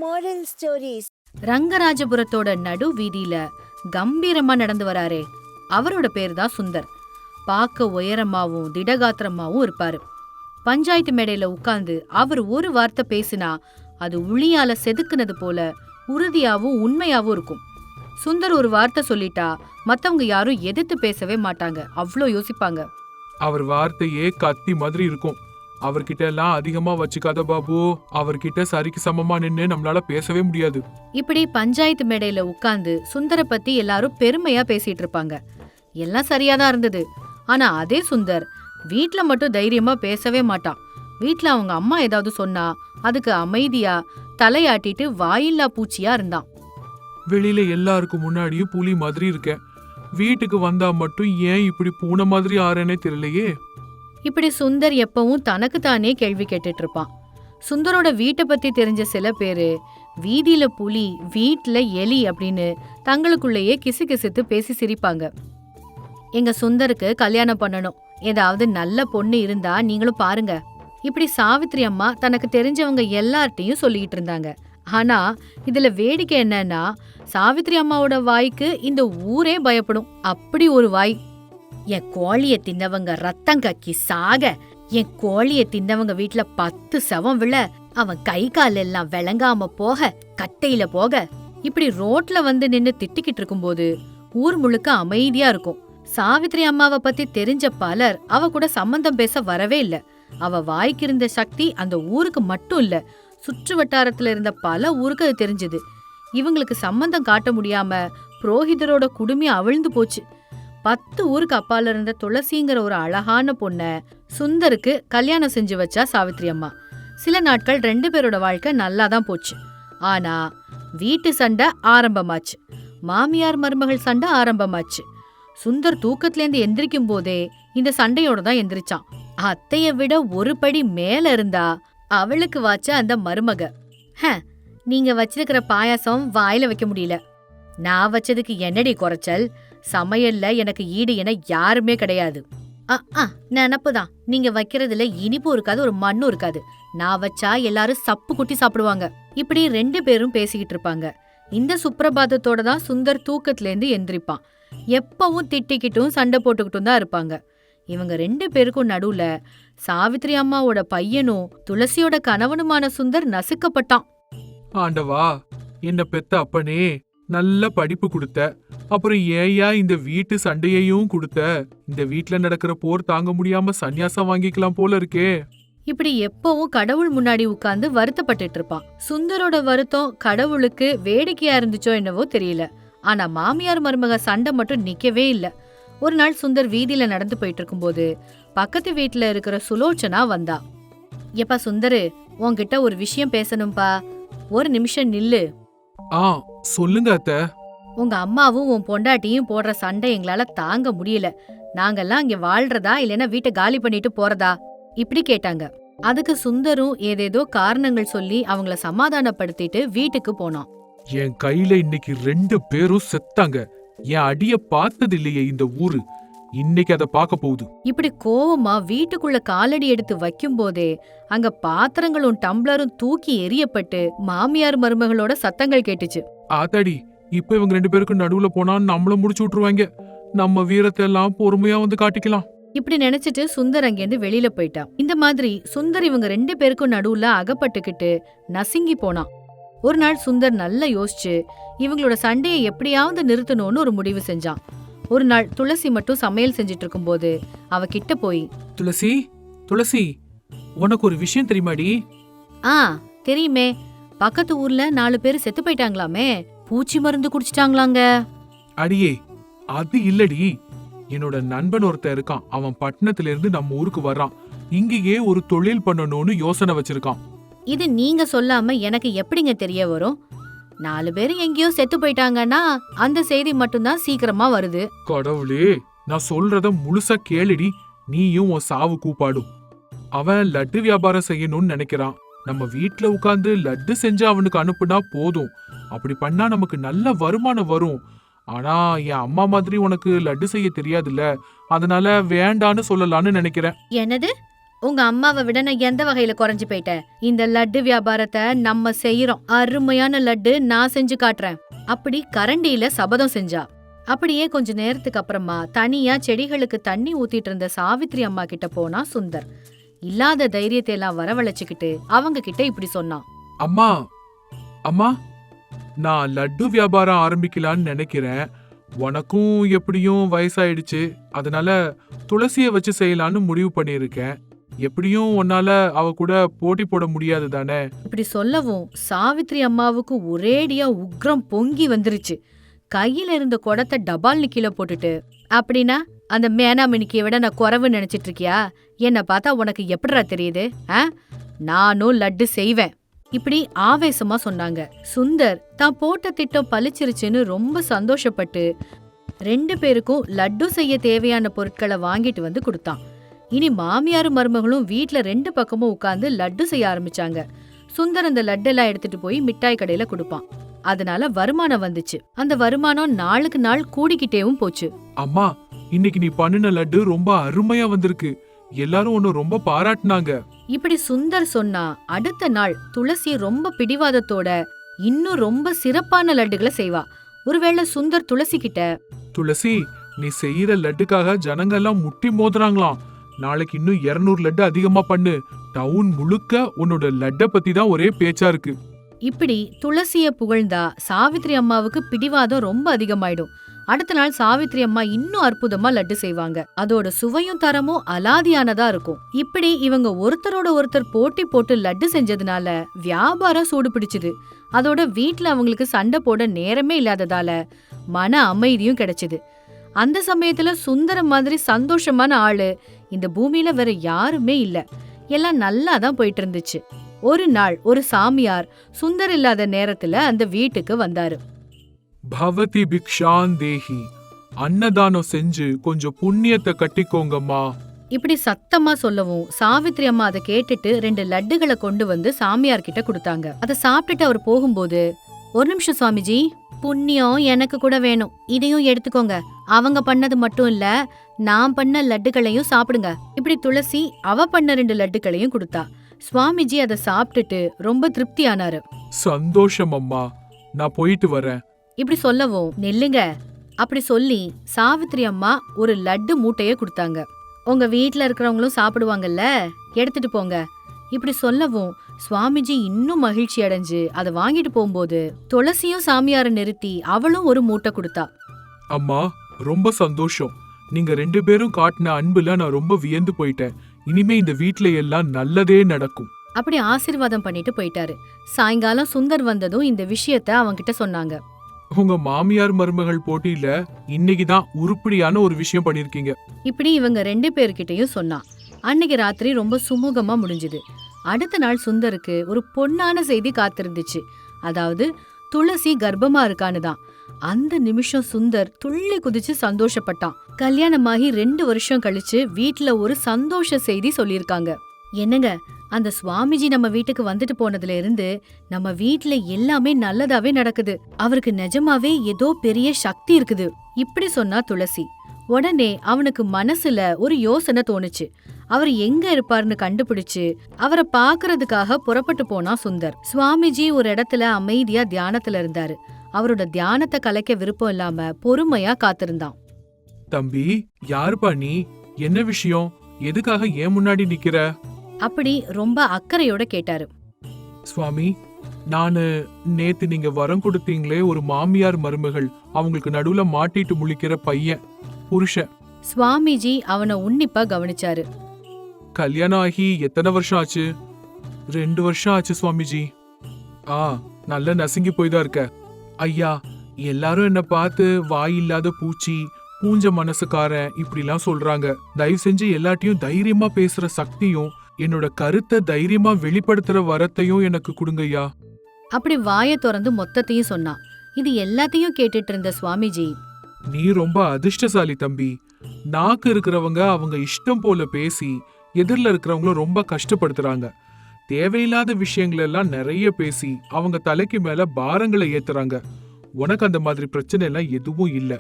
moral stories. ரங்கராஜபுரத்தோட நடு வீதியில கம்பீரமா நடந்து வராரே, அவரோட பேர் தான் சுந்தர். பார்க்க உயரமாவும் திடகாத்திரமாவும் இருப்பாரு. பஞ்சாயத்து மேடையில உட்கார்ந்து அவர் ஒரு வார்த்தை பேசினா அது உளியால செதுக்குனது போல உறுதியாவும் உண்மையாவும் இருக்கும். சுந்தர் ஒரு வார்த்தை சொல்லிட்டா மத்தவங்க யாரும் எதிர்த்து பேசவே மாட்டாங்க, அவ்வளோ யோசிப்பாங்க. அவர் வார்த்தையே கத்தி மாதிரி இருக்கும். அவர்கிட்ட எல்லாம் அதிகமா வச்சுக்காத பாபு, அவர்கிட்ட சரிக்கு சமமா நின்னு நம்மளால பேசவே முடியாது. இப்படி பஞ்சாயத்து மேடையில உட்கார்ந்து சுந்தர பத்தி எல்லாரும் பெருமையா பேசிட்டு இருப்பாங்க. எல்லாம் சரியாதான் இருந்தது. ஆனா அதே சுந்தர் வீட்ல மட்டும் தைரியமா பேசவே மாட்டான். வீட்ல அவங்க அம்மா ஏதாவது சொன்னா அதுக்கு அமைதியா தலையாட்டிட்டு வாயில்லா பூச்சியா இருந்தான். வெளியில எல்லாருக்கும் முன்னாடியும் புலி மாதிரி இருக்கேன், வீட்டுக்கு வந்தா மட்டும் ஏன் இப்படி பூனை மாதிரி ஆறேனே தெரியலையே. இப்படி சுந்தர் எப்பவும் தனக்கு தானே கேள்வி கேட்டுட்டு இருப்பான். சுந்தரோட வீட்டை பத்தி தெரிஞ்ச சில பேரு வீதியில புலி வீட்டுல எலி அப்படின்னு தங்களுக்குள்ளேயே கிசுகிசுத்து பேசி சிரிப்பாங்க. எங்க சுந்தருக்கு கல்யாணம் பண்ணணும், ஏதாவது நல்ல பொண்ணு இருந்தா நீங்களும் பாருங்க. இப்படி சாவித்ரி அம்மா தனக்கு தெரிஞ்சவங்க எல்லார்ட்டையும் சொல்லிக்கிட்டு இருந்தாங்க. ஆனா இதுல வேடிக்கை என்னன்னா, சாவித்ரி அம்மாவோட வாய்க்கு இந்த ஊரே பயப்படும். அப்படி ஒரு வாய். என் கோழிய தின்னவங்க ரத்தம் கக்கி சாக, என் கோழிய தின்னவங்க வீட்டுல 10 சவம் விழ, அவன் கை கால் எல்லாம் விளங்காம போக, கட்டையில போக, இப்படி ரோட்ல வந்து நின்னு திட்டிக்கிட்டு இருக்கும்போது ஊர் முழுக்க அமைதியா இருக்கும். சாவித்ரி அம்மாவை பத்தி தெரிஞ்ச பலர் அவ கூட சம்பந்தம் பேச வரவே இல்ல. அவ வாய்க்கு இருந்த சக்தி அந்த ஊருக்கு மட்டும் இல்ல, சுற்று வட்டாரத்துல இருந்த பல ஊருக்கு அது தெரிஞ்சது. இவங்களுக்கு சம்பந்தம் காட்ட முடியாம புரோஹிதரோட குடுமி அவிழ்ந்து போச்சு. 10 ஊருக்கு அப்பால இருந்த துளசிங்கிற ஒரு அழகான பொண்ண சுந்தருக்கு கல்யாணம் செஞ்சு வச்சா சாவித்ரி அம்மா. சில நாட்கள் 2 பேரோட வாழ்க்கை நல்லாதான் போச்சு. ஆனா வீட்டு சண்டை ஆரம்பமாச்சு. மாமியார் மருமகள் சண்டை ஆரம்பமாச்சு. சுந்தர் தூக்கத்திலேருந்து எந்திரிக்கும் போதே இந்த சண்டையோட தான் எந்திரிச்சான். அத்தைய விட ஒரு படி மேல இருந்தா அவளுக்கு வாச்ச அந்த மருமக. நீங்க வச்சிருக்கிற பாயாசம் வாயில வைக்க முடியல, நான் வச்சதுக்கு என்னடி குறைச்சல்? சமையல்ல எனக்கு ஈடு என யாருமே கிடையாது. நினப்புதான், நீங்க வைக்கிறதுல இனிப்பும் இருக்காது, ஒரு மண்ணும் இருக்காது. நான் வச்சா எல்லாரும் சப்பு குட்டி சாப்பிடுவாங்க. இப்படி 2 பேரும் பேசிக்கிட்டு இருப்பாங்க. இந்த சுப்பிரபாதத்தோட தான் சுந்தர் தூக்கத்திலேருந்து எந்திரிப்பான். எப்பவும் திட்டிக்கிட்டும் சண்டை போட்டுக்கிட்டும் தான் இருப்பாங்க. இவங்க 2 பேருக்கும் நடுவுல சாவித்ரி அம்மாவோட பையனும் துளசியோட கணவனுமான சுந்தர் நசுக்கப்பட்டான். ஆண்டவா, என்ன பெத்த அப்பனே, நல்ல படிப்பு கொடுத்த, அப்புறம் ஏயா இந்த வீட்டு சண்டையையும் கொடுத்த? இந்த வீட்ல நடக்கிற போர் தாங்க முடியாம சன்னியாசம் வாங்கிக்கலாம் போல இருக்கே. இப்படி எப்பவும் கடவுள் முன்னாடி உட்கார்ந்து வருத்தப்பட்டுட்டு இருப்பான். சுந்தரோட வருத்தம் கடவுளுக்கு வேடிக்கையா இருந்துச்சோ என்னவோ தெரியல. ஆனா மாமியார் மருமக சண்டை மட்டும் நிக்கவே இல்ல. ஒரு நாள் சுந்தர் வீதியில நடந்து போயிட்டு இருக்கும்போது பக்கத்து வீட்டுல இருக்கிற சுலோச்சனா வந்தா. எப்பா சுந்தரு, உன்கிட்ட ஒரு விஷயம் பேசணும்பா, ஒரு நிமிஷம் நில்லு. சொல்லுங்க அத்த. உங்க அம்மாவும் உன் பொண்டாட்டியும் போடுற சண்டை எங்களால தாங்க முடியல. நாங்கெல்லாம் இங்க வாழ்றதா இல்லைன்னா வீட்டை காலி பண்ணிட்டு போறதா இப்படி கேட்டாங்க. அதுக்கு சுந்தரும் ஏதேதோ காரணங்கள் சொல்லி அவங்கள சமாதானப்படுத்திட்டு வீட்டுக்கு போனான். என் கையில இன்னைக்கு 2 பேரும் செத்தாங்க. என் அடிய பார்த்தது இல்லையே இந்த ஊரு, இன்னைக்கு அத பார்க்க போகுது. இப்படி கோவமா வீட்டுக்குள்ள காலடி எடுத்து வைக்கும் போதே அங்க பாத்திரங்களும் டம்ளரும் தூக்கி எரியப்பட்டு மாமியார் மருமகளோட சத்தங்கள் கேட்டுச்சு. ஆத்தாடி, இப்ப இவங்க 2 பேருக்கும் நடுவுல போனா நம்மள முடிச்சு விட்டுருவாங்க. நம்ம வீரத்தை எல்லாம் பொறுமையா வந்து காட்டிக்கலாம். இப்படி நினைச்சிட்டு சுந்தர் அங்கேருந்து வெளியில போயிட்டான். இந்த மாதிரி சுந்தர் இவங்க 2 பேருக்கும் நடுவுல அகப்பட்டுக்கிட்டு நசுங்கி போனான். ஒரு நாள் சுந்தர் நல்லா யோசிச்சு இவங்களோட சண்டையை எப்படியாவது நிறுத்தணும்னு ஒரு முடிவு செஞ்சான். ஒரு நாள் துளசி மட்டும் சமையல் செஞ்சிட்டு இருக்கும் போது அவ கிட்ட போய், துளசி, துளசி, உனக்கு ஒரு விஷயம் தெரியுமாடி? தெரியுமே, பக்கத்து ஊர்ல 4 பேர் செத்து போயிட்டாங்களாமே, பூச்சி மருந்து குடிச்சிட்டாங்களாங்க. அடியே, அது இல்லடி, என்னோட நண்பன் ஒருத்தன் இருக்கான். அவன் பட்டணத்துல இருந்து நம்ம ஊருக்கு வர்றான். இங்கேயே ஒரு தொழில் பண்ணணும்னு யோசனை வச்சிருக்கான். இது நீங்க சொல்லாம எனக்கு எப்படிங்க தெரிய வரும்? 4 பேர் எங்கேயோ செத்து போயிட்டாங்கன்னா அந்த செய்தி மட்டும்தான் சீக்கிரமா வருது. கடவுளே, நான் சொல்றத முழுசா கேளுடி, நீயும் உன் சாவு கூப்பாடும். அவன் லட்டு வியாபாரம் செய்யணும்னு நினைக்கிறான். நம்ம வீட்ல உட்கார்ந்து லட்டு செஞ்சு அவனுக்கு அனுப்புனா போதும். அப்படி பண்ணா நமக்கு நல்ல வருமானம் வரும். ஆனா என் அம்மா மாதிரி உனக்கு லட்டு செய்ய தெரியாதுல்ல, அதனால வேண்டான்னு சொல்லலான்னு நினைக்கிறேன். என்னது, உங்க அம்மாவை விட நான் எந்த வகையில குறைஞ்சு போயிட்டேன்? இந்த லட்டு வியாபாரத்தை நம்ம செய்யறோம். அருமையான லட்டு நான் செஞ்சு காட்டுறேன். அப்படி கரண்டியில சபதம் செஞ்சா. அப்படியே கொஞ்ச நேரத்துக்கு அப்புறமா தனியா செடிகளுக்கு தண்ணி ஊத்திட்டு இருந்த சாவித்ரி அம்மா கிட்ட போனா சுந்தர். இல்லாத தைரியத்தை எல்லாம் வரவழைச்சுக்கிட்டு அவங்க கிட்ட இப்படி சொன்னான். அம்மா அம்மா, நான் லட்டு வியாபாரம் ஆரம்பிக்கலான்னு நினைக்கிறேன். உனக்கும் எப்படியும் வயசாயிடுச்சு, அதனால துளசிய வச்சு செய்யலான்னு முடிவு பண்ணியிருக்கேன். எப்படியும் உன்னால அவ கூட போட்டி போட முடியாது தானே? இப்படி சொல்லவும் சாவித்ரி அம்மாவுக்கு ஒரேடியா உக்ரம் பொங்கி வந்துருச்சு. கையில இருந்த குடத்தை டபால்னு கீழே போட்டுட்டு, அப்படின்னா அந்த மேனாமினிக்கிய விட நான் குறைவு நினைச்சிட்டு இருக்கியா? என்ன பார்த்தா உனக்கு எப்படிடா தெரியுது? நானும் லட்டு செய்வேன். இப்படி ஆவேசமா சொன்னாங்க. சுந்தர் தான் போட்ட திட்டம் பலிச்சிருச்சுன்னு ரொம்ப சந்தோஷப்பட்டு 2 பேருக்கும் லட்டு செய்ய தேவையான பொருட்களை வாங்கிட்டு வந்து கொடுத்தான். இனி மாமியாரும் மருமகளும் வீட்ல 2 பக்கமும் உட்கார்ந்து லட்டு செய்ய ஆரம்பிச்சாங்க. சுந்தர் அந்த லட்டெல்லாம் எடுத்துட்டு போய் மிட்டாய் கடையில கொடுப்பான். அதனால வருமானம் வந்துச்சு. அந்த வருமானம் நாளுக்கு நாள் கூடிக்கிட்டேவும் போச்சு. அம்மா, இன்னைக்கு நீ பண்ணின லட்டு ரொம்ப அருமையா வந்திருக்கு. எல்லாரும் உன்னை ரொம்ப பாராட்டினாங்க. இப்படி சுந்தர் சொன்னா அடுத்த நாள் துளசி ரொம்ப பிடிவாதத்தோட இன்னும் ரொம்ப சிறப்பான லட்டுகளை செய்வா. ஒருவேளை சுந்தர் துளசி கிட்ட, துளசி, நீ செய்யற லட்டுக்காக ஜனங்க எல்லாம் முட்டி மோதுறாங்களாம். நாளைக்கு இன்னும் 200 லட்டு அதிகமா பண்ணு. டவுன் முழுக்க உன்னோட லட்ட பத்தி தான் ஒரே பேச்சா இருக்கு. இப்படி துளசிய புகழ்ந்தா சாவித்ரி அம்மாவுக்கு பிடிவாதம் ரொம்ப அதிகமாயிடும். அடுத்த நாள் சாவித்ரி அம்மா இன்னும் அற்புதமா லட்டு செய்வாங்க. அதோட சுவையும் தரமும் அலாதியானதா இருக்கும். இப்படி இவங்க ஒருத்தரோட ஒருத்தர் போட்டி போட்டு லட்டு செஞ்சதுனால வியாபாரம் சூடு பிடிச்சுது. அதோட வீட்ல அவங்களுக்கு சண்டை போட நேரமே இல்லாததால மன அமைதியும் கிடைச்சது. அந்த சமயத்துல சுந்தரம் மாதிரி சந்தோஷமான ஆளு இந்த பூமியில வேற யாருமே இல்ல. எல்லாம் நல்லா தான் போயிட்டு இருந்துச்சு. ஒரு நாள் ஒரு சாமியார் சுந்தர் இல்லாத நேரத்துல அந்த வீட்டுக்கு வந்தாரு. பவதி பிக்ஷான் தேஹி, அன்னதானம் செஞ்சு கொஞ்சம் புண்ணியத்தை கட்டிக்கோங்கம்மா. இப்படி சத்தமா சொல்லவும் சாவித்ரி அம்மா அதை கேட்டுட்டு 2 லட்டுகளை கொண்டு வந்து சாமியார் கிட்ட கொடுத்தாங்க. அதை சாப்பிட்டுட்டு அவர் போகும்போது, ஒரு நிமிஷம் சுவாமிஜி, புண்ணியம் எனக்கு கூட வேணும், இதையும் எடுத்துக்கோங்க. அவங்க பண்ணது மட்டும் இல்ல, நான் பண்ண லட்டுகளையும் சாப்பிடுங்க. இப்படி துளசி அவ பண்ண 2 லட்டுகளையும் கொடுத்தா. சுவாமிஜி அதை சாப்பிட்டுட்டு ரொம்ப திருப்தியானாரு. சந்தோஷம் அம்மா, நான் போயிட்டு வரேன். இப்படி சொல்லவும், நெல்லுங்க அப்படி சொல்லி சாவித்ரி அம்மா ஒரு லட்டு மூட்டைய கொடுத்தாங்க. உங்க வீட்ல இருக்கிறவங்களும் சாப்பிடுவாங்கல்ல, எடுத்துட்டு போங்க. இப்படி சொல்லவும் சுவாமிஜி இன்னும் மகிழ்ச்சி அடைஞ்சு அதை வாங்கிட்டு போகும்போது துளசியும் சாமியார நிறுத்தி அவளும் ஒரு மூட்டை கொடுத்தா. அம்மா, ரொம்ப சந்தோஷம். நீங்க 2 பேரும் காட்டின அன்புல நான் ரொம்ப வியந்து போயிட்டேன். இனிமே இந்த வீட்ல எல்லாம் நல்லதே நடக்கும். அப்படி ஆசீர்வாதம் பண்ணிட்டு போயிட்டாரு. சாயங்காலம் சுந்தர் வந்ததும் இந்த விஷயத்த அவன்கிட்ட சொன்னாங்க. உங்க மாமியார் மருமகள் போட்டியில இன்னைக்குதான் உருப்படியான ஒரு விஷயம் பண்ணிருக்கீங்க. இப்படி இவங்க 2 பேர்கிட்டயும் சொன்னான். அன்னைக்கு ராத்திரி ரொம்ப சுமூகமா முடிஞ்சுது. அடுத்த நாள் சுந்தருக்கு ஒரு பொன்னான செய்தி காத்திருந்துச்சு. அதாவது துளசி கர்ப்பமா இருக்கான்னு தான். அந்த நிமிஷம் சுந்தர் துள்ளி குதிச்சு சந்தோஷப்பட்டான். கல்யாணமாகி 2 வருஷம் கழிச்சு வீட்ல ஒரு சந்தோஷ செய்தி சொல்லிருக்காங்க. என்னங்க, அந்த சுவாமிஜி நம்ம வீட்டுக்கு வந்துட்டு போனதுல இருந்து நம்ம வீட்ல எல்லாமே நல்லதாவே நடக்குது. அவருக்கு நிஜமாவே ஏதோ பெரிய சக்தி இருக்குது. இப்படி சொன்னா துளசி. உடனே அவனுக்கு மனசுல ஒரு யோசனை தோணுச்சு. அவர் எங்க இருப்பாருன்னு கண்டுபிடிச்சு அவரை பாக்குறதுக்காக புறப்பட்டு போனா சுந்தர். சுவாமிஜி ஒரு இடத்துல அமைதியா தியானத்துல இருந்தாரு. அவரோட தியானத்தை கலைக்க விருப்பம் இல்லாம பொறுமையா காத்திருந்தான். தம்பி, யாருப்பா நீ? என்ன விஷயம்? எதுக்காக ஏன் முன்னாடி நிக்கிற? அப்படி ரொம்ப அக்கறையோட கேட்டாரு. சுவாமி, நானு நேத்து நீங்க வரம் கொடுத்தீங்களே, ஒரு மாமியார் மருமகள், அவங்களுக்கு நடுவுல மாட்டிட்டு முழிக்கிற பையன், புருஷன். சுவாமிஜி அவனை உன்னிப்பா கவனிச்சாரு. கல்யாணம் ஆகி எத்தனை வருஷம் ஆச்சு? 2 வருஷம் ஆச்சு சுவாமிஜி. நல்ல நசுங்கி போய்தான் இருக்க. ஐயா, எல்லாரும் என்ன பார்த்து வாயில்லாத பூச்சி, பூஞ்ச மனசுக்காரன் இப்படிலாம் சொல்றாங்க. தயவு செஞ்சு எல்லாத்தையும் தைரியமா பேசுற சக்தியும் என்னோட கருத்தை தைரியமா வெளிப்படுத்துற வரத்தையும் எனக்கு கொடுங்கய்யா. அப்படி வாயை திறந்து மொத்தத்தையும் சொன்னான். இது எல்லாத்தையும் கேட்டுட்டு இருந்த சுவாமிஜி, நீ ரொம்ப அதிர்ஷ்டசாலி தம்பி. நாக்கு இருக்கிறவங்க அவங்க இஷ்டம் போல பேசி எதிரில இருக்கிறவங்கள ரொம்ப கஷ்டப்படுத்துறாங்க. தேவையில்லாத விஷயங்கள் எல்லாம் நிறைய பேசி அவங்க தலைக்கு மேல பாரங்களை ஏத்துறாங்க. உனக்கு அந்த மாதிரி பிரச்சனை எல்லாம் எதுவும் இல்ல.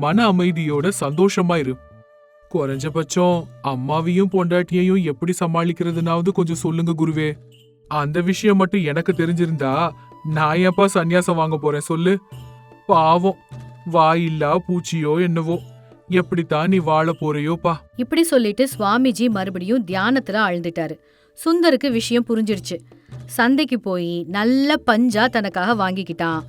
மன அமைதியோட சந்தோஷமா இரு. குறைஞ்சபட்சம் அம்மாவையும் பொண்டாட்டியையும் எப்படி சமாளிக்கிறதுனாவது கொஞ்சம் சொல்லுங்க குருவே. அந்த விஷயம் மட்டும் எனக்கு தெரிஞ்சிருந்தா நான் ஏப்பா சந்நியாசம் வாங்க போறேன் சொல்லு. பாவம், வாயில்லா பூச்சியோ என்னவோ, எப்படித்தான் நீ வாழ போறியோப்பா. இப்படி சொல்லிட்டு சுவாமிஜி மறுபடியும் தியானத்துல ஆழ்ந்துட்டாரு. சுந்தருக்கு விஷயம் புரிஞ்சிருச்சு. சந்தைக்கு போய் நல்ல பஞ்சா தனக்காக வாங்கிக்கிட்டான்.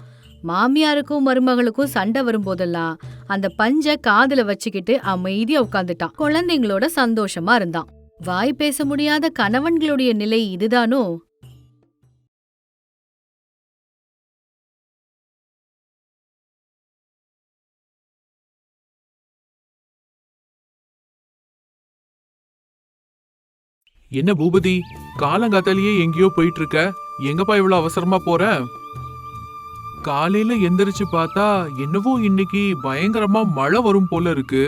மாமியாருக்கும் மருமகளுக்கும் சண்டை வரும்போதெல்லாம் அந்த பஞ்ச காதுல வச்சுக்கிட்டு அமைதியா உட்கார்ந்துட்டான். குழந்தைங்களோட சந்தோஷமா இருந்தான். வாய் பேச முடியாத கணவன்களுடைய நிலை இதுதானோ? என்ன பூபதி, காலங்காத்தாலேயே எங்கேயோ போயிட்டு இருக்க? எங்கப்பா இவ்வளவு அவசரமா போற? காலையில எந்திரிச்சு பார்த்தா என்னவோ இன்னைக்கு பயங்கரமா மழை வரும் போல இருக்கு.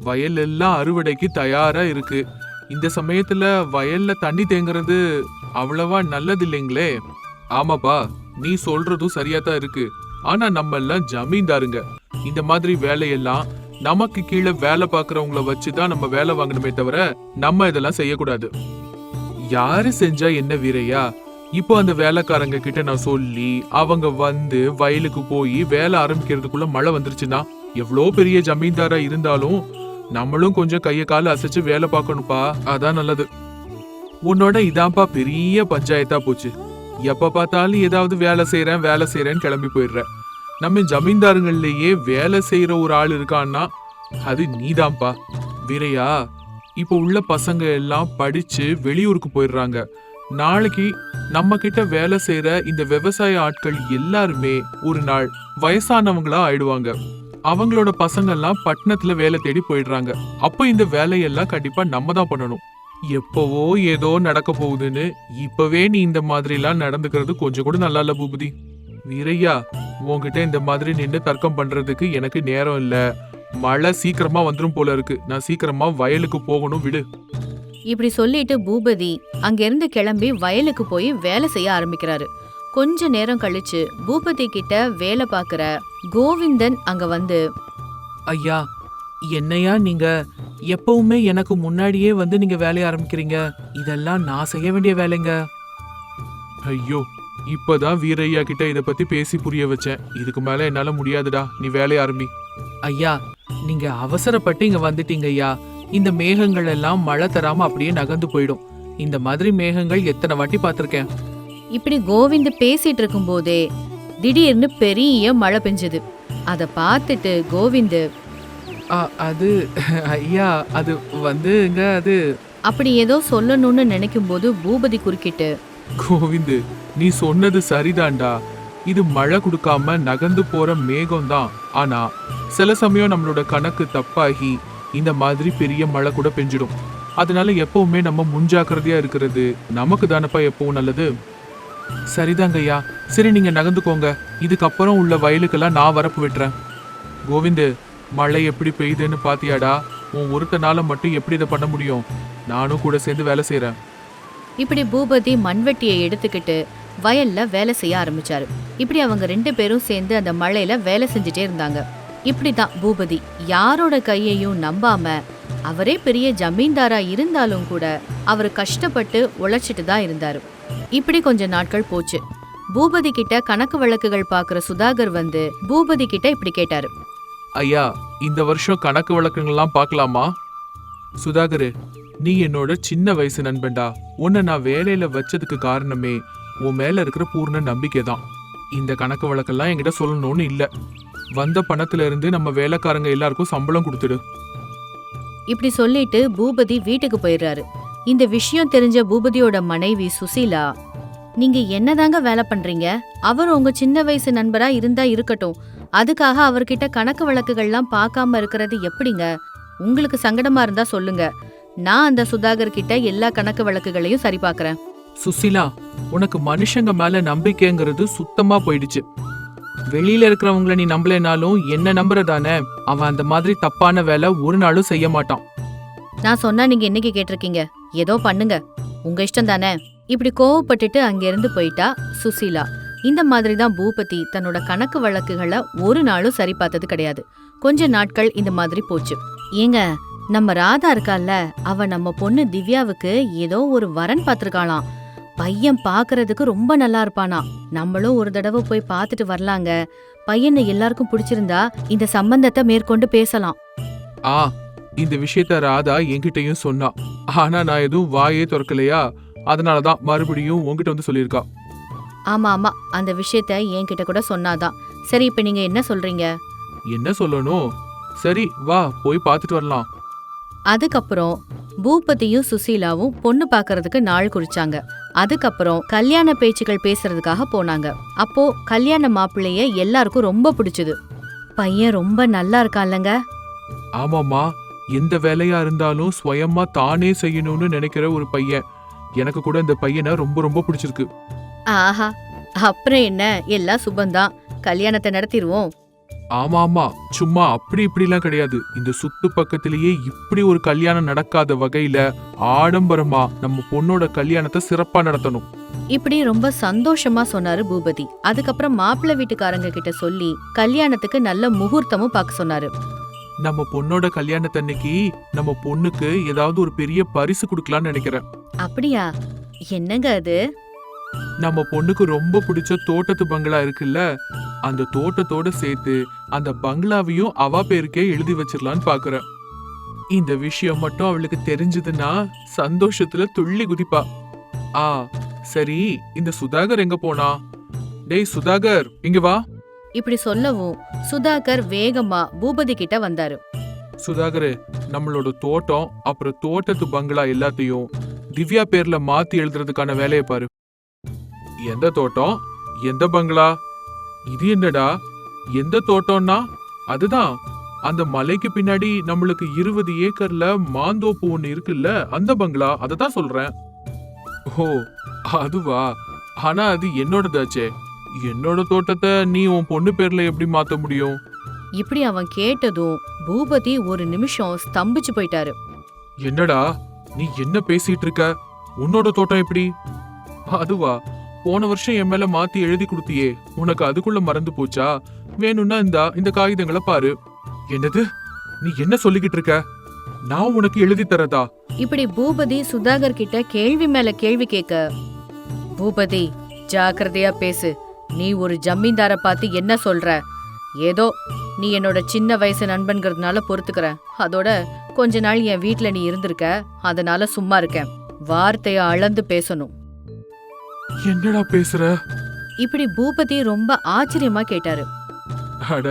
வயல் எல்லாம் அறுவடைக்கு தயாரா இருக்கு. இந்த சமயத்துல வயல்ல தண்ணி தேங்குறது அவ்வளவா நல்லது இல்லைங்களே. ஆமாப்பா, நீ சொல்றதும் சரியா தான் இருக்கு. ஆனா நம்ம எல்லாம் ஜமீன்தாருங்க. இந்த மாதிரி வேலையெல்லாம் நமக்கு கீழே வேலை பாக்குறவங்கள வச்சுதான் நம்ம வேலை வாங்கணுமே தவிர நம்ம இதெல்லாம் செய்யக்கூடாது. யாரு செஞ்சா என்ன வீரையா? இப்போ அந்த வேலைக்காரங்க கிட்ட நான் சொல்லி அவங்க வந்து வயலுக்கு போய் வேலை ஆரம்பிக்கிறதுக்குள்ள மழை வந்துருச்சுன்னா, எவ்வளோ பெரிய ஜமீன்தாரா இருந்தாலும் நம்மளும் கொஞ்சம் கைய கால அசைச்சு வேலை பார்க்கணும்ப்பா. அதான் நல்லது. உன்னோட இதான்ப்பா பெரிய பஞ்சாயத்தா போச்சு. எப்ப பார்த்தாலும் ஏதாவது வேலை செய்யறேன்னு கிளம்பி போயிடுற. நம்ம ஜமீன்தாருங்கள்லயே வேலை செய்யற ஒரு ஆள் இருக்கான்னா அது நீதான்ப்பா. வீரையா, இப்போ உள்ள பசங்க எல்லாம் படிச்சு வெளியூருக்கு போயிடுறாங்க. நாளைக்கு நம்ம கிட்ட வேலை செய்யற இந்த விவசாய ஆட்கள் எல்லாருமே ஒரு நாள் வயசானவங்களா ஆயிடுவாங்க. அவங்களோட பசங்க எல்லாம் பட்டணத்துல வேலை தேடி போயிடுறாங்க. அப்ப இந்த வேலையெல்லாம் கண்டிப்பா நம்ம தான் பண்ணணும். எப்பவோ ஏதோ நடக்க போகுதுன்னு இப்பவே நீ இந்த மாதிரி எல்லாம் நடந்துக்கிறது கொஞ்சம் கூட நல்லா இல்ல பூபதி. வீரையா, உன்கிட்ட இந்த மாதிரி நின்று தர்க்கம் பண்றதுக்கு எனக்கு நேரம் இல்ல. மழை சீக்கிரமா வந்துரும் போல இருக்கு. நான் சீக்கிரமா வயலுக்கு போகணும், விடு. இப்படி சொல்லிட்டு பூபதி அங்கிருந்து கிளம்பி வயலுக்கு போய் வேலை செய்ய ஆரம்பிக்கிறாரு. கொஞ்ச நேரம் கழிச்சு பூபதி கிட்ட வேலை பார்க்கிற கோவிந்தன் அங்க வந்து, ஐயா, என்னையா நீங்க எப்பவுமே எனக்கு முன்னாடியே வந்து நீங்க வேலைய ஆரம்பிக்கிறீங்க? இதெல்லாம் நான் செய்ய வேண்டிய வேலைங்க. ஐயோ, இப்பதான் வீரையா கிட்ட இத பத்தி பேசி புரிய வச்சேன். இதுக்கு மேல என்னால முடியாதுடா, நீ வேலைய ஆரம்பி. ஐயா, நீங்க அவசரப்பட்டு இங்க வந்துட்டீங்க ஐயா. இந்த மேகங்கள் எல்லாம் மழை தராம அப்படியே நகர்ந்து போயிடும். இந்த மாதிரி மேகங்கள் எத்தனை வாட்டி பார்த்திருக்கேன். இப்படி கோவிந்த் பேசிட்டு இருக்கும் போதே திடீர்னு பெரிய மழை பெஞ்சது. அத பார்த்துட்டு கோவிந்த், அது ஐயா, அது வந்துங்க அது. அப்படி ஏதோ சொல்லணும்னு நினைக்கும் போது பூபதி குறுக்கிட்டு, கோவிந்து, நீ சொன்னது சரிதான்டா. இது மழை கொடுக்காம நகர்ந்து போற மேகம் தான். ஆனா சில சமயம் நம்மளோட கணக்கு தப்பாகி இந்த மாதிரி பெரிய மழை கூட பெஞ்சிடும். அதனால எப்பவுமே நம்ம முன்ஜாக்கிரதையா இருக்கிறது நமக்கு தானப்பா எப்பவும் நல்லது. சரிதாங்க ஐயா. சரி, நீங்க நகர்ந்துக்கோங்க. இதுக்கப்புறம் உள்ள வயலுக்கெல்லாம் நான் வரப்பு விட்டுறேன். கோவிந்து, மழை எப்படி பெய்யுதுன்னு பாத்தியாடா? உன் ஒருத்தனால மட்டும் எப்படி இதை பண்ண முடியும்? நானும் கூட சேர்ந்து வேலை செய்யறேன். இப்படி பூபதி மண்வெட்டியை எடுத்துக்கிட்டு வயல்ல வேலை செய்ய ஆரம்பிச்சாரு. இப்படி அவங்க 2 பேரும் சேர்ந்து அந்த மழையில வேலை செஞ்சுட்டே இருந்தாங்க. இப்படிதான் பூபதி யாரோட கையையும் நம்பாம, அவரே பெரிய ஜமீன்தாரா இருந்தாலும் கூட அவர் கஷ்டப்பட்டு உழைச்சிட்டு தான் இருந்தாரு. இப்படி கொஞ்ச நாட்கள் போச்சு. பூபதி கிட்ட கணக்கு வழக்குகள் பாக்குற சுதாகர் வந்து பூபதி கிட்ட இப்படி கேட்டாரு, ஐயா, இந்த வருஷம் கணக்கு வழக்குங்கள்லாம் பார்க்கலாமா? சுதாகரு, நீ என்னோட சின்ன வயசு நண்பன்டா. உன்னை நான் வேலையில வச்சதுக்கு காரணமே உன் மேல இருக்கிற பூர்ண நம்பிக்கை தான். இந்த கணக்கு வழக்கெல்லாம் என்கிட்ட சொல்லணும்னு இல்ல. வந்த பணத்துல இருந்து நம்ம வேலைக்காரங்க எல்லாருக்கும் சம்பளம் கொடுத்துடு. இப்படி சொல்லிட்டு பூபதி வீட்டுக்கு போயிடுறாரு. இந்த விஷயம் தெரிஞ்ச பூபதியோட மனைவி சுசீலா, நீங்க என்னதாங்க வேலை பண்றீங்க? அவர் உங்க சின்ன வயசு நண்பரா இருந்தா இருக்கட்டும், அதுக்காக அவர்கிட்ட கணக்கு வழக்குகள்லாம் பார்க்காம இருக்கிறது எப்படிங்க? உங்களுக்கு சங்கடமா இருந்தா சொல்லுங்க, நான் அந்த சுதாகர் கிட்ட எல்லா கணக்கு வழக்குகளையும் சரி பார்க்கறேன். சுசிலா, உனக்கு மனுஷங்க மேல நம்பிக்கைங்கிறது சுத்தமா போயிடுச்சு. வெளியில இருக்கிறவங்கள நீ நம்பலைனாலும் என்ன நம்புறதானே? அவன் அந்த மாதிரி தப்பான வேலை ஒரு நாளும் செய்ய மாட்டான். நான் சொன்னா நீங்க என்னைக்கு கேட்டிருக்கீங்க? ஏதோ பண்ணுங்க, உங்க இஷ்டம் தானே. இப்படி கோவப்பட்டுட்டு அங்கிருந்து போயிட்டா சுசீலா. இந்த மாதிரி தான் பூபதி தன்னோட கணக்கு வழக்குகளை ஒரு நாளும் சரி பார்த்தது கிடையாது. கொஞ்ச நாட்கள் இந்த மாதிரி போச்சு. ஏங்க, நம்ம ராதா இருக்கால்ல, அவ நம்ம பொண்ணு திவ்யாவுக்கு ஏதோ ஒரு வரன் பாத்திருக்காளாம். பையன் பாக்குறதுக்கு ரொம்ப நல்லா இருப்பானா. நம்மளும் ஒரு தடவை போய் பார்த்துட்டு வரலாங்க. பையனை எல்லாருக்கும் பிடிச்சிருந்தா இந்த சம்பந்தத்தை மேற்கொண்டு பேசலாம். ஆ, இந்த விஷயத்த ராதா என்கிட்டயும் சொன்னா. ஆனா நான் எதுவும் வாயே திறக்கலையா, அதனாலதான் மறுபடியும் உன்கிட்ட வந்து சொல்லியிருக்கா. ஆமா ஆமா, அந்த விஷயத்த என்கிட்ட கூட சொன்னாதான். சரி, இப்ப நீங்க என்ன சொல்றீங்க? என்ன சொல்லணும்? சரி வா போய் பார்த்துட்டு வரலாம். அதுக்கப்புறம் பூபதியும் சுசீலாவும் பொண்ணு பாக்குறதுக்கு நாள் குறிச்சாங்க. அதுக்கப்புறம் கல்யாண பேச்சுகள் பேசுறதுக்காக போனாங்க. அப்போ கல்யாண மாப்பிள்ளைய எல்லாருக்கும் ரொம்ப பிடிச்சது. பையன் ரொம்ப நல்லா இருக்கான்லங்க. ஆமாம்மா, எந்த வேலையா இருந்தாலும் சுயமா தானே செய்யணும்னு நினைக்கிற ஒரு பையன். எனக்கு கூட இந்த பையனை ரொம்ப ரொம்ப பிடிச்சிருக்கு. ஆஹா, அப்புறம் என்ன, எல்லாம் சுபந்தான். கல்யாணத்தை நடத்திடுவோம். ஆமா ஆமா, சும்மா அப்படி இப்படிலாம் கிடையாது. இந்த சுத்து பக்கத்திலேயே இப்படி ஒரு கல்யாணம் நடக்காத வகையில ஆடம்பரமா நம்ம பொண்ணோட கல்யாணத்தை சிறப்பா நடத்தணும். இப்படி ரொம்ப சந்தோஷமா சொன்னாரு பூபதி. அதுக்கப்புறம் மாப்பிள்ளை வீட்டுக்காரங்க கிட்ட சொல்லி கல்யாணத்துக்கு நல்ல முகூர்த்தமும் பார்க்க சொன்னாரு. நம்ம பொண்ணோட கல்யாணத்தன்னைக்கு நம்ம பொண்ணுக்கு ஏதாவது ஒரு பெரிய பரிசு கொடுக்கலாம்னு நினைக்கிறேன். அப்படியா? என்னங்க அது? நம்ம பொண்ணுக்கு ரொம்ப பிடிச்ச தோட்டத்து பங்களா இருக்குல்ல, அந்த தோட்டத்தோட சேர்த்து அந்த பங்களாவையும் அவ பேருக்கே எழுதி வச்சிடலான்னு பாக்குறேன். இந்த விஷயம் மட்டும் அவளுக்கு தெரிஞ்சதுன்னா சந்தோஷத்துல துள்ளி குதிப்பா. ஆ சரி, இந்த சுதாகர் எங்க போனா? டேய் சுதாகர், இங்க வா. இப்படி சொல்லவும் சுதாகர் வேகமா பூபதி கிட்ட வந்தாரு. சுதாகர், நம்மளோட தோட்டம் அப்புறம் தோட்டத்து பங்களா எல்லாத்தையும் திவ்யா பேர்ல மாத்தி எழுதுறதுக்கான வேலையை பாரு. எந்த தோட்டம், எந்த பங்களா? இது என்னடா, எந்த தோட்டம்னா? அதுதான் அந்த மலைக்கு பின்னாடி நம்மளுக்கு 20 ஏக்கர்ல மாந்தோப்பு ஒண்ணு இருக்குல்ல, அந்த பங்களா, அததான் சொல்றேன். ஓ அதுவா? ஆனா அது என்னோடதாச்சே. என்னோட தோட்டத்தை நீ உன் பொண்ணு பேர்ல எப்படி மாத்த முடியும்? இப்படி அவன் கேட்டதும் பூபதி ஒரு நிமிஷம் ஸ்தம்பிச்சு போயிட்டாரு. என்னடா நீ என்ன பேசிட்டு இருக்க? உன்னோட தோட்டம் எப்படி? அதுவா, போன வருஷம் என் மேல மாத்தி எழுதி கொடுத்தியே, உனக்கு அதுக்குள்ள மறந்து போச்சா? வேணும்னா இந்த காகிதங்களை பாரு. என்னது, நீ என்ன சொல்லிக்கிட்டு இருக்க? நான் உனக்கு எழுதி தரதா? இப்படி பூபதி சுதாகர் கிட்ட கேள்வி மேல கேள்வி கேட்க, பூபதி ஜாக்கிரதையா பேசு. நீ ஒரு ஜமீன்தார பார்த்து என்ன சொல்ற? ஏதோ நீ என்னோட சின்ன வயசு நண்பன்கிறதுனால பொறுத்துக்கிற. அதோட கொஞ்ச நாள் என் வீட்ல நீ இருந்திருக்க, அதனால சும்மா இருக்கேன். வார்த்தைய அளந்து பேசணும். என்னடா பேசுற? இப்படி பூபதி ரொம்ப ஆச்சரியமா கேட்டாரு. அட,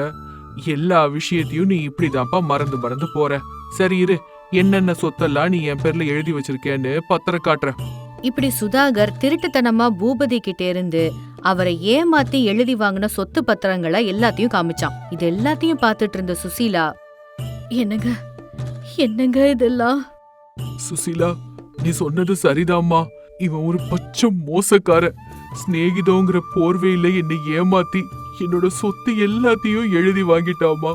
எல்லா விஷயத்தையும் நீ இப்படிதான்ப்பா மறந்து மறந்து போற. சரி இரு, என்னென்ன சொத்தெல்லாம் நீ என் பேர்ல எழுதி வச்சிருக்கேன்னு பத்திரம் காட்டுறேன். இப்படி சுதாகர் திருட்டுத்தனமா பூபதி கிட்ட இருந்து அவரை ஏமாத்தி எழுதி வாங்கின சொத்து பத்திரங்களை எல்லாத்தையும் காமிச்சான். இது எல்லாத்தையும் பார்த்துட்டு இருந்த சுசீலா, என்னங்க என்னங்க இதெல்லாம்? சுசீலா, நீ சொன்னது சரிதாம்மா. இவன் ஒரு பச்சை மோசக்கார. சிநேகிதோங்கிற போர்வையில என்னை ஏமாத்தி என்னோட சொத்து எல்லாத்தையும் எழுதி வாங்கிட்டாமா.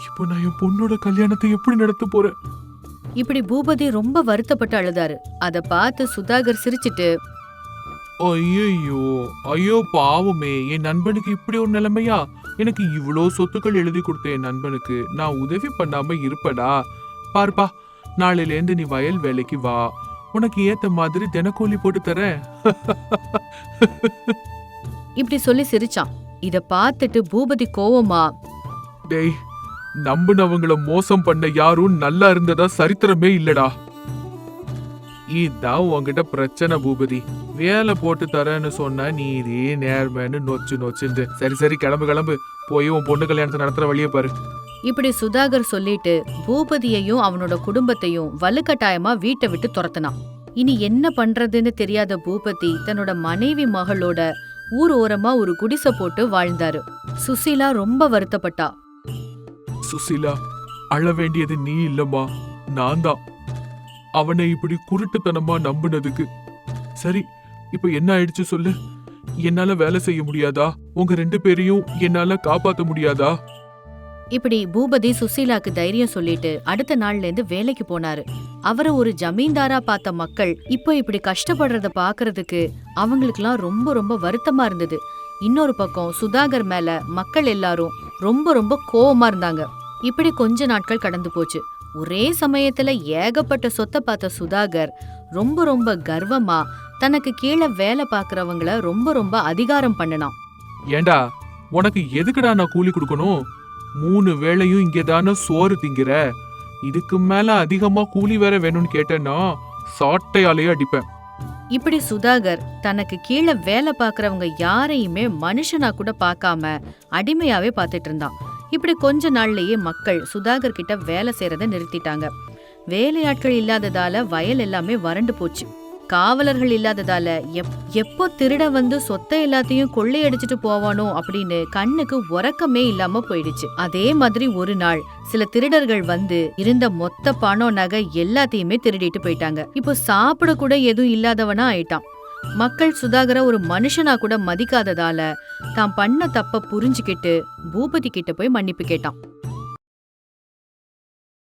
இப்போ நான் என் பொண்ணோட கல்யாணத்தை எப்படி நடத்த போறேன்? இப்படி பூபதி ரொம்ப வருத்தப்பட்டு அழுதாரு. அத பார்த்து சுதாகர் சிரிச்சிட்டு, ஐயோ ஐயோ பாவமே, என் நண்பனுக்கு இப்படி ஒரு நிலைமையா? எனக்கு இவ்வளோ சொத்துக்கள் எழுதி கொடுத்த என் நண்பனுக்கு நான் உதவி பண்ணாம இருப்படா. பார்ப்பா, நாளையில இருந்து நீ வயல் வேலைக்கு வா, உனக்கு ஏத்த மாதிரி தினக்கூலி போட்டு தரேன். இப்படி சொல்லி சிரிச்சான். இத பார்த்துட்டு பூபதி கோவமா, டேய், நம்புனவங்கள மோசம் பண்ண யாரும் நல்லா இருந்ததா சரித்திரமே இல்லடா. இதான் உன்கிட்ட பிரச்சனை பூபதி. வேலை போட்டு தரேன்னு சொன்ன நீரே நேர்மைன்னு நொச்சுண்டு. சரி சரி, கிளம்பு கிளம்பு, போய் உன் பொண்ணு கல்யாணத்தை நடத்துற வழியை பாரு. இப்படி சுதாகர் சொல்லிட்டு பூபதியையும் அவனோட குடும்பத்தையும் வலுக்கட்டாயமா வீட்டை விட்டு துரத்துனான். இனி என்ன பண்றதுன்னு தெரியாத பூபதி தன்னோட மனைவி மகளோட ஊர் ஓரமா ஒரு குடிசை போட்டு வாழ்ந்தாரு. சுசீலா ரொம்ப வருத்தப்பட்டா. சுசீலா, அழ வேண்டியது நீ இல்லம்மா, நான் தான். அவனை இப்படி குருட்டுத்தனமா நம்புனதுக்கு. சரி, இப்ப என்ன ஆயிடுச்சு சொல்லு. என்னால வேலை செய்ய முடியாதா? உங்க 2 பேரையும் என்னால காப்பாத்த முடியாதா? இப்படி பூபதி சுசீலாக்கு தைரியம் சொல்லிட்டு அடுத்த நாள்ல இருந்து வேலைக்கு போனாரு. அவரை ஒரு ஜமீன்தாரா பார்த்த மக்கள் இப்போ இப்படி கஷ்டப்படுறத பாக்குறதுக்கு அவங்களுக்குலாம் ரொம்ப ரொம்ப வருத்தமா இருந்தது. இன்னொரு பக்கம் சுதாகர் மேல மக்கள் எல்லாரும் ரொம்ப ரொம்ப கோவமா இருந்தாங்க. இப்படி கொஞ்ச நாட்கள் கடந்து போச்சு. ஒரே சமயத்துல ஏகப்பட்ட சொத்தை பார்த்த சுதாகர் ரொம்ப ரொம்ப கர்வமா தனக்கு கீழே வேலை பார்க்கறவங்கள ரொம்ப ரொம்ப அதிகாரம் பண்ணனான். ஏண்டா உனக்கு எதுக்குடா நான் கூலி கொடுக்கணும்? 3 வேளையும் இங்கதானே சோறு திங்கிற. இதுக்கு மேல அதிகமா கூலி வேற வேணும்னு கேட்டேன்னா சாட்டையாலேயே அடிப்பேன். இப்படி சுதாகர் தனக்கு கீழே வேலை பார்க்கறவங்க யாரையுமே மனுஷனா கூட பார்க்காம அடிமையாவே பார்த்துட்டு இருந்தான். இப்படி கொஞ்ச நாள்லயே மக்கள் சுதாகர் கிட்ட வேலை செய்யறத நிறுத்திட்டாங்க. வேலையாட்கள் இல்லாததால வயல் எல்லாமே வறண்டு போச்சு. காவலர்கள் இல்லாததால எப்போ திருட வந்து சொத்தை எல்லாத்தையும் கொள்ளையடிச்சிட்டு போவானோ அப்படின்னு கண்ணுக்கு உறக்கமே இல்லாம போயிடுச்சு. அதே மாதிரி ஒரு நாள் சில திருடர்கள் வந்து இருந்த மொத்த பணம் நகை எல்லாத்தையுமே திருடிட்டு போயிட்டாங்க. இப்போ சாப்பிட கூட எதுவும் இல்லாதவனா ஆயிட்டான். மக்கள் சுதாகர ஒரு மனுஷனா கூட மதிக்காததால தான் பண்ண தப்ப புரிஞ்சுக்கிட்டு பூபதி கிட்ட போய் மன்னிப்பு கேட்டான்.